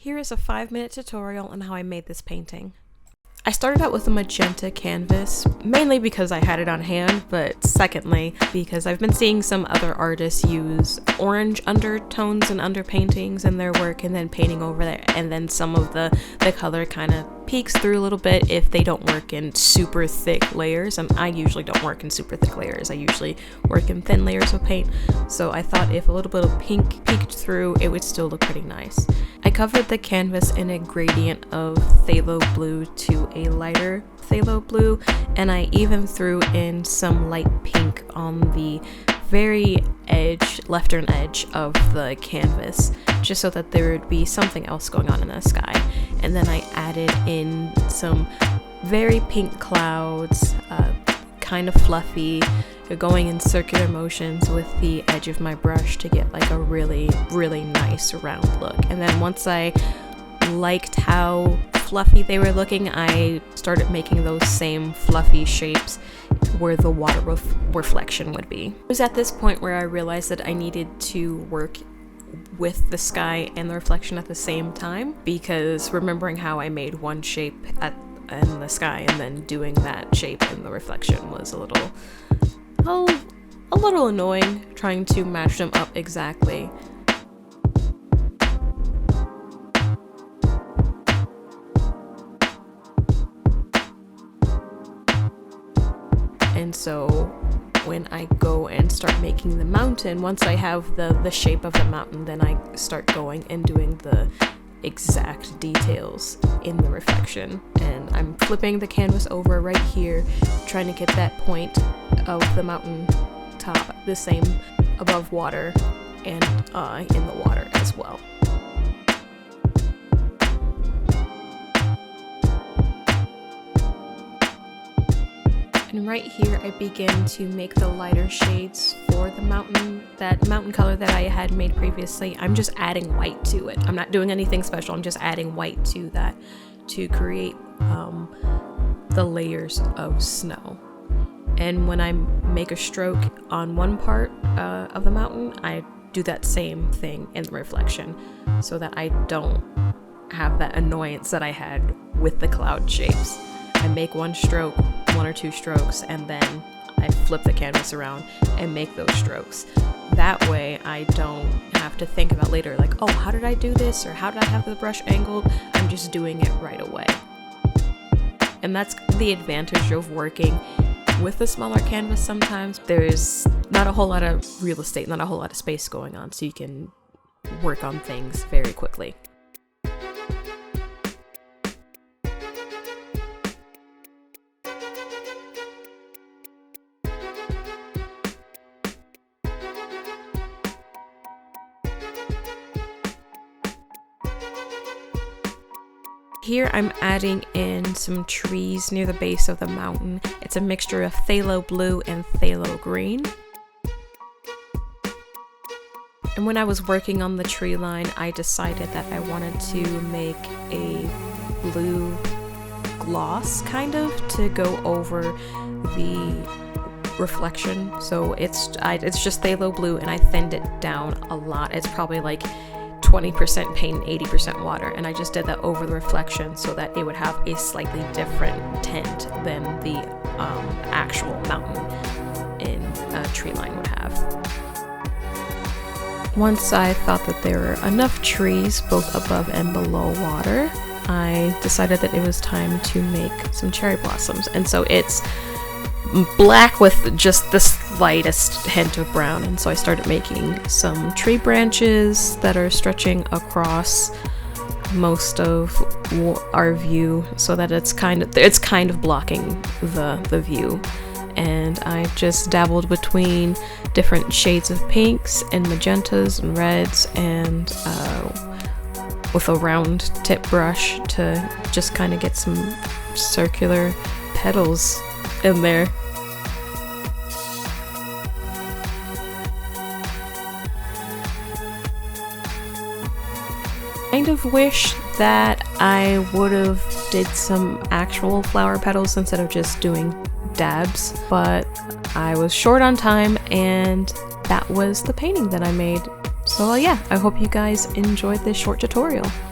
Here is a 5-minute tutorial on how I made this painting. I started out with a magenta canvas, mainly because I had it on hand, but secondly, because I've been seeing some other artists use orange undertones and underpaintings in their work and then painting over there, and then some of the color kind of peeks through a little bit if they don't work in super thick layers. And I usually don't work in super thick layers. I usually work in thin layers of paint, so I thought if a little bit of pink peeked through, it would still look pretty nice. I covered the canvas in a gradient of phthalo blue to a lighter phthalo blue, and I even threw in some light pink on the very left-turn edge of the canvas, just so that there would be something else going on in the sky. And then I added in some very pink clouds, kind of fluffy, going in circular motions with the edge of my brush to get like a really nice round look. And then once I liked how fluffy they were looking, I started making those same fluffy shapes where the water reflection would be. It was at this point where I realized that I needed to work with the sky and the reflection at the same time, because remembering how I made one shape in the sky and then doing that shape in the reflection was a little annoying, trying to match them up exactly. And so when I go and start making the mountain, once I have the shape of the mountain, then I start going and doing the exact details in the reflection. And I'm flipping the canvas over right here, trying to get that point of the mountain top the same above water and in the water as well. And right here I begin to make the lighter shades for the mountain, that mountain color that I had made previously. I'm just adding white to it. I'm not doing anything special, I'm just adding white to that to create the layers of snow. And when I make a stroke on one part of the mountain, I do that same thing in the reflection so that I don't have that annoyance that I had with the cloud shapes. I make one or two strokes, and then I flip the canvas around and make those strokes. That way I don't have to think about later, like, oh, how did I do this, or how did I have the brush angled? I'm just doing it right away. And that's the advantage of working with a smaller canvas. Sometimes there's not a whole lot of real estate, not a whole lot of space going on, so you can work on things very quickly. Here I'm adding in some trees near the base of the mountain. It's a mixture of phthalo blue and phthalo green. And when I was working on the tree line, I decided that I wanted to make a blue gloss kind of to go over the reflection. So it's just phthalo blue, and I thinned it down a lot. It's probably like 20% paint and 80% water, and I just did that over the reflection so that it would have a slightly different tint than the actual mountain in a tree line would have. Once I thought that there were enough trees both above and below water, I decided that it was time to make some cherry blossoms. And so it's black with just the slightest hint of brown, and so I started making some tree branches that are stretching across most of our view so that it's kind of blocking the view. And I just dabbled between different shades of pinks and magentas and reds, and with a round tip brush to just kind of get some circular petals in there. Kind of wish that I would have did some actual flower petals instead of just doing dabs, but I was short on time and that was the painting that I made. So yeah, I hope you guys enjoyed this short tutorial.